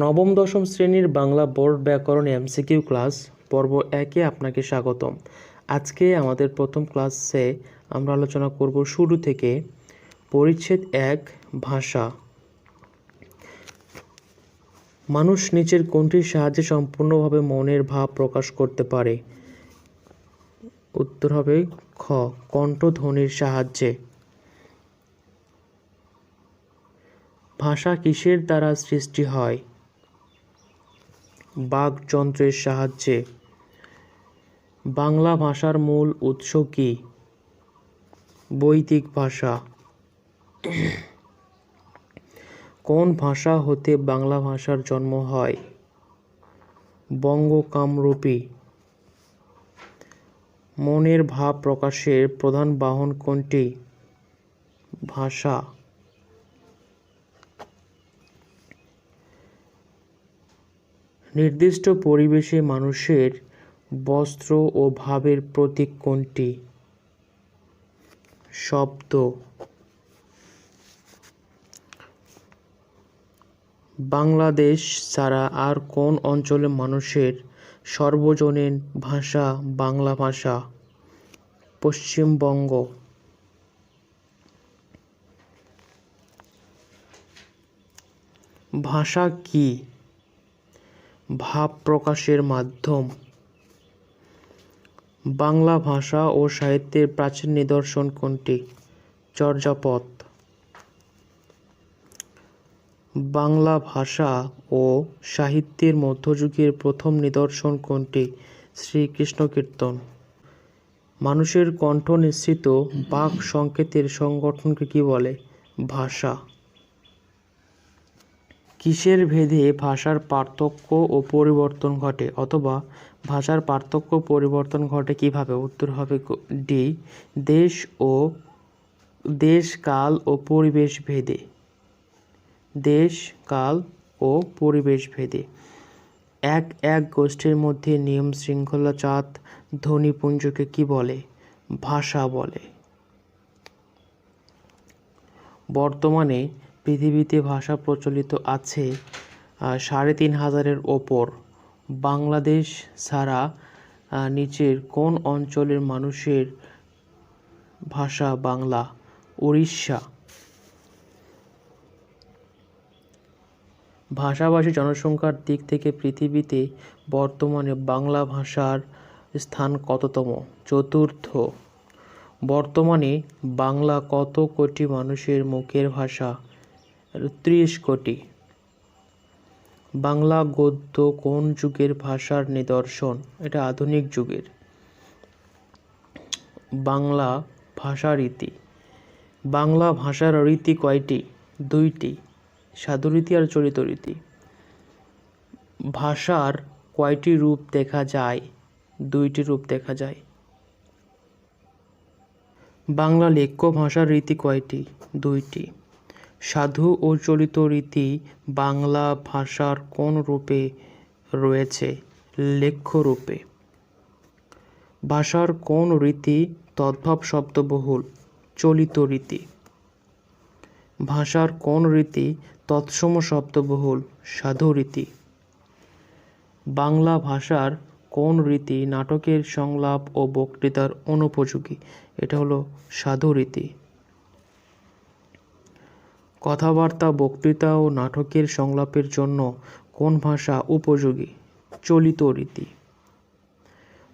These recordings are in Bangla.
নবম দশম শ্রেণীর বাংলা বোর্ড ব্যাকরণ এমসিকিউ ক্লাস পর্ব 1-এ আপনাকে স্বাগতম। আজকে আমাদের প্রথম ক্লাসে আমরা আলোচনা করব শুরু থেকে পরিচ্ছেদ 1 ভাষা। মানুষ নিচের কোনটির সাহায্যে সম্পূর্ণভাবে মনের ভাব প্রকাশ করতে পারে? উত্তর হবে খ, কণ্ঠধ্বনির সাহায্যে। ভাষা কিসের দ্বারা সৃষ্টি হয়? বাকযন্ত্রের সাহায্যে। বাংলা ভাষার মূল উৎস কি? বৈদিক ভাষা। কোন ভাষা হতে বাংলা ভাষার জন্ম হয়? বঙ্গ কামরূপী। মনের ভাব প্রকাশের প্রধান বাহন কোনটি? ভাষা। নির্দিষ্ট পরিবেশে মানুষের বস্ত্র ও ভাবের প্রতীক কোনটি? শব্দ। বাংলাদেশ ছাড়া আর কোন অঞ্চলের মানুষের সর্বজনীন ভাষা বাংলা ভাষা? পশ্চিমবঙ্গ। ভাষা কি? ভাব প্রকাশের মাধ্যম। বাংলা ভাষা ও সাহিত্যের প্রাচীন নিদর্শন কোনটি? চর্যাপদ। বাংলা ভাষা ও সাহিত্যের মধ্যযুগের প্রথম নিদর্শন কোনটি? শ্রীকৃষ্ণ কীর্তন। মানুষের কণ্ঠ নিঃসৃত বাক সংকেতের সংগঠনকে কি বলে? ভাষা। কিসের ভেদে ভাষার পার্থক্য ও পরিবর্তন ঘটে, অথবা ভাষার পার্থক্য পরিবর্তন ঘটে কিভাবে? উত্তর হবে ডি, দেশ কাল ও পরিবেশ ভেদে। দেশ কাল ও পরিবেশ ভেদে। এক গোষ্ঠীর মধ্যে নিয়ম শৃঙ্খলা জাত ধ্বনিপুঞ্জকে কি বলে? ভাষা বলে। বর্তমানে পৃথিবীতে ভাষা প্রচলিত আছে ৩,৫০০-এর ওপর। বাংলাদেশ ছাড়া নিচের কোন অঞ্চলের মানুষের ভাষা বাংলা? উড়িষ্যা। ভাষাভাষী জনসংখ্যার দিক থেকে পৃথিবীতে বর্তমানে বাংলা ভাষার স্থান কততম? চতুর্থ। বর্তমানে বাংলা কত কোটি মানুষের মুখের ভাষা? ৩০ কোটি। বাংলা গদ্য কোন যুগের ভাষার নিদর্শন? এটা আধুনিক যুগের। বাংলা ভাষা রীতি। বাংলা ভাষার রীতি কয়টি? 2টি, সাধুরীতি আর চলিত রীতি। ভাষার কয়টি রূপ দেখা যায়? 2টি রূপ দেখা যায়। বাংলা লেখ্য ভাষার রীতি কয়টি? 2টি। সাধু ও চলিত রীতি বাংলা ভাষার কোন রূপে রয়েছে? লেখ্য রূপে। ভাষার কোন রীতি তদ্ভব শব্দবহুল? চলিত রীতি। ভাষার কোন রীতি তৎসম শব্দবহুল? সাধু রীতি। বাংলা ভাষার কোন রীতি নাটকের সংলাপ ও বক্তৃতার অনুপযোগী? এটা হলো সাধু রীতি। কথাবার্তা, বক্তৃতা ও নাটকের সংলাপের জন্য কোন ভাষা উপযোগী? চলিত রীতি।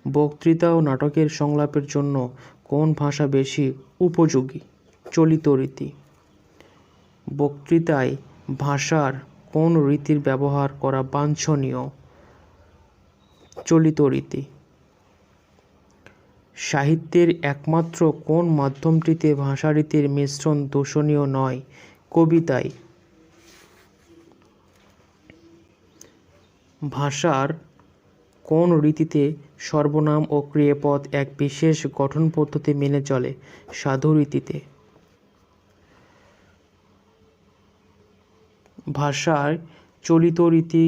বক্তৃতা ও নাটকের সংলাপের জন্য কোন ভাষা বেশি উপযোগী? চলিত রীতি। বক্তৃতায় ভাষার কোন রীতির ব্যবহার করা বাঞ্ছনীয়? চলিত রীতি। সাহিত্যের একমাত্র কোন মাধ্যমটিতে ভাষারীতির মিশ্রণ দূষণীয় নয়? কবিতায়। ভাষার কোন রীতিতে সর্বনাম ও ক্রিয়াপদ এক বিশেষ গঠন পদ্ধতি মেনে চলে? সাধু রীতিতে। ভাষায় চলিত রীতি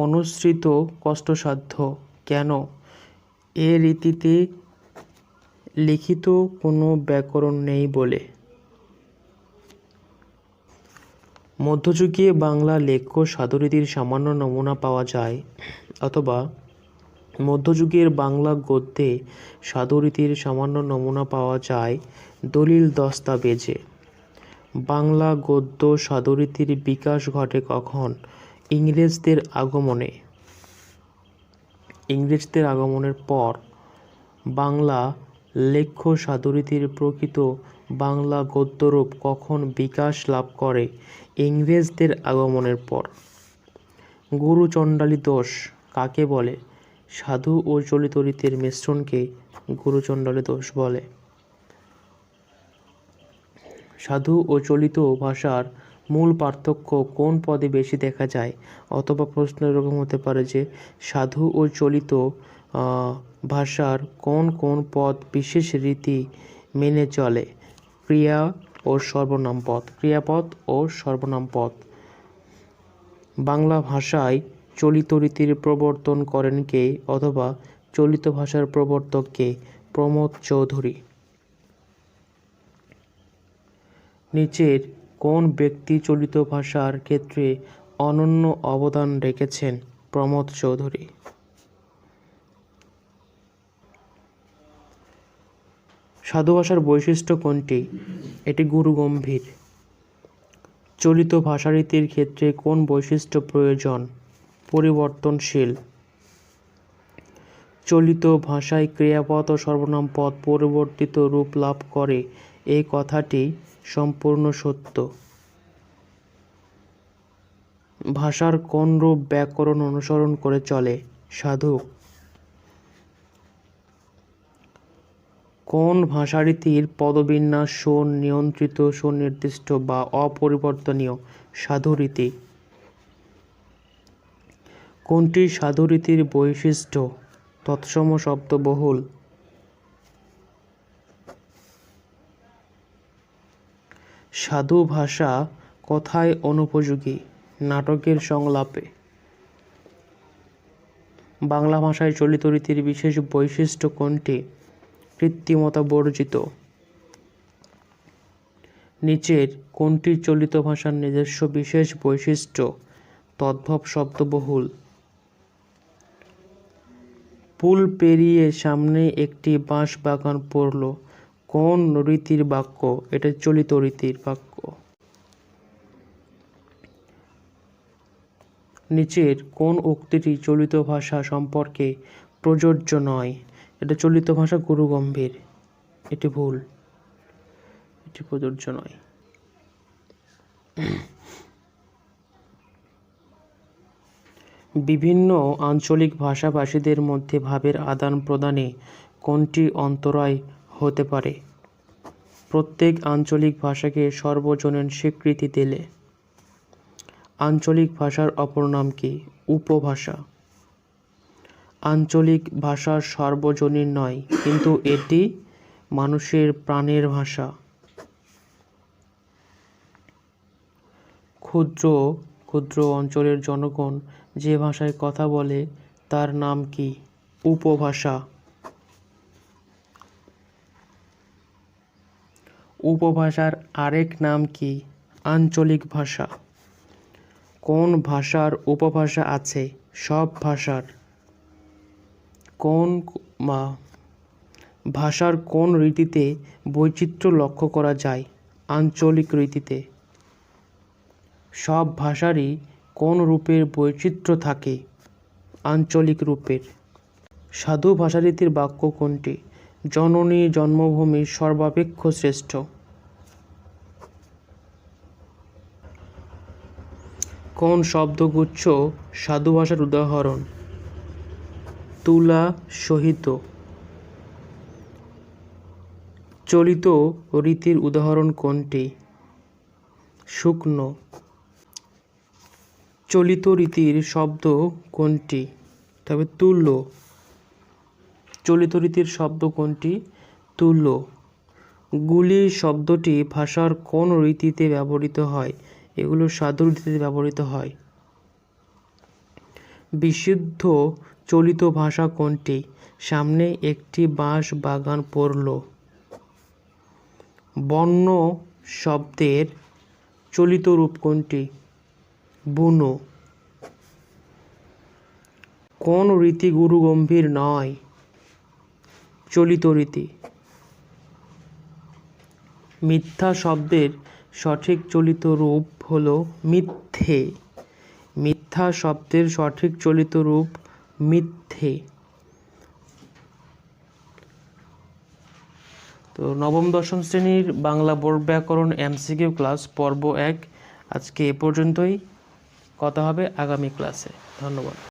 অনুসৃত কষ্টসাধ্য কেন? এ রীতিতে লিখিত কোনো ব্যাকরণ নেই বলে। মধ্যযুগীয় বাংলা লেখ্য সাধুরীতির সামান্য নমুনা পাওয়া যায়, অথবা মধ্যযুগের বাংলা গদ্যে সাধুরীতির সামান্য নমুনা পাওয়া যায় দলিল দস্তাবেজে। বাংলা গদ্য সাধুরীতির বিকাশ ঘটে কখন? ইংরেজদের আগমনের পর। বাংলা লেখ্য সাধুরীতির প্রকৃত বাংলা গদ্যরূপ কখন বিকাশ লাভ করে? ইংরেজদের আগমনের পর। গুরুচণ্ডালী দোষ কাকে বলে? সাধু ও চলিত রীতির মিশ্রণকে গুরুচণ্ডালী দোষ বলে। সাধু ও চলিত ভাষার মূল পার্থক্য কোন পদে বেশি দেখা যায়? অথবা প্রশ্ন এরকম হতে পারে যে সাধু ও চলিত ভাষার কোন কোন পদ বিশেষ রীতি মেনে চলে? ক্রিয়া ও সর্বনাম পদ, ক্রিয়াপদ ও সর্বনাম পদ। বাংলা ভাষায় চলিত রীতির প্রবর্তন করেন কে? অথবা চলিত ভাষার প্রবর্তক কে? প্রমথ চৌধুরী। নিচের কোন ব্যক্তি চলিত ভাষার ক্ষেত্রে অনন্য অবদান রেখেছেন? প্রমথ চৌধুরী। সাধু ভাষার বৈশিষ্ট্য কোনটি? এটি গুরুগম্ভীর। চলিত ভাষারীতির ক্ষেত্রে কোন বৈশিষ্ট্য প্রয়োজন? পরিবর্তনশীল। চলিত ভাষায় ক্রিয়াপদ ও সর্বনাম পদ পরিবর্তিত রূপ লাভ করে, এই কথাটি সম্পূর্ণ সত্য। ভাষার কোন রূপ ব্যাকরণ অনুসরণ করে চলে? সাধু। কোন ভাষারীতির পদবিন্যাস সুনিয়ন্ত্রিত, সুনির্দিষ্ট বা অপরিবর্তনীয়? সাধুরীতি। কোনটি সাধুরীতির বৈশিষ্ট্য? তৎসম শব্দবহুল। সাধু ভাষা কথায় অনুপযোগী? নাটকের সংলাপে। বাংলা ভাষায় চলিত রীতির বিশেষ বৈশিষ্ট্য কোনটি? কৃত্রিমতা বর্জিত। নিচের কোনটি চলিত ভাষার নিজস্ব বিশেষ বৈশিষ্ট্য? তদ্ভব শব্দবহুল। পুল পেরিয়ে সামনে একটি বাঁশ বাগান পড়ল, কোন রীতির বাক্য? এটা চলিত রীতির বাক্য। নিচের কোন উক্তিটি চলিত ভাষা সম্পর্কে প্রযোজ্য নয়? এটা চলিত ভাষা গুরুগম্ভীর। এটি ভুল, এটি প্রযোজ্য নয়। বিভিন্ন আঞ্চলিক ভাষাভাষীদের মধ্যে ভাবের আদান প্রদানে কোনটি অন্তরায় হতে পারে? প্রত্যেক আঞ্চলিক ভাষাকে সর্বজনীন স্বীকৃতি দিলে। আঞ্চলিক ভাষার অপর নাম কি? উপভাষা। আঞ্চলিক ভাষা সর্বজনীন নয়, কিন্তু এটি মানুষের প্রাণের ভাষা। ক্ষুদ্র ক্ষুদ্র অঞ্চলের জনগণ যে ভাষায় কথা বলে তার নাম কি? উপভাষা। উপভাষার আরেক নাম কি? আঞ্চলিক ভাষা। কোন ভাষার উপভাষা আছে? সব ভাষার। কোন ভাষার কোন রীতিতে বৈচিত্র্য লক্ষ্য করা যায়? আঞ্চলিক রীতিতে। সব ভাষারই কোন রূপের বৈচিত্র্য থাকে? আঞ্চলিক রূপের। সাধু ভাষারীতির বাক্য কোনটি? জননী জন্মভূমি সর্বাপেক্ষ শ্রেষ্ঠ। কোন শব্দগুচ্ছ সাধু ভাষার উদাহরণ? তুলা, সহিত। চলিত রীতির উদাহরণ কোনটি? শুকনো। চলিত রীতির শব্দ কোনটি? তবে তুল্য। চলিত রীতির শব্দ কোনটি? তুল্য। গুলি শব্দটি ভাষার কোন রীতিতে ব্যবহৃত হয়? এগুলো সাধু রীতিতে ব্যবহৃত হয়। বিশুদ্ধ চলিত ভাষা কোনটি? সামনে একটি বাঁশ বাগান পড়ল। বর্ণ শব্দের চলিত রূপ কোনটি? বুনো। কোন রীতি গুরু গম্ভীর নয়? চলিত রীতি। মিথ্যা শব্দের সঠিক চলিত রূপ হলো মিথ্যে। মিথ্যা শব্দের সঠিক চলিত রূপ মিথ্যে। তো নবম দশম শ্রেণীর বাংলা বোর্ড ব্যাকরণ এমসিকিউ ক্লাস পর্ব 1 আজকে এ পর্যন্তই। কথা হবে আগামী ক্লাসে। ধন্যবাদ।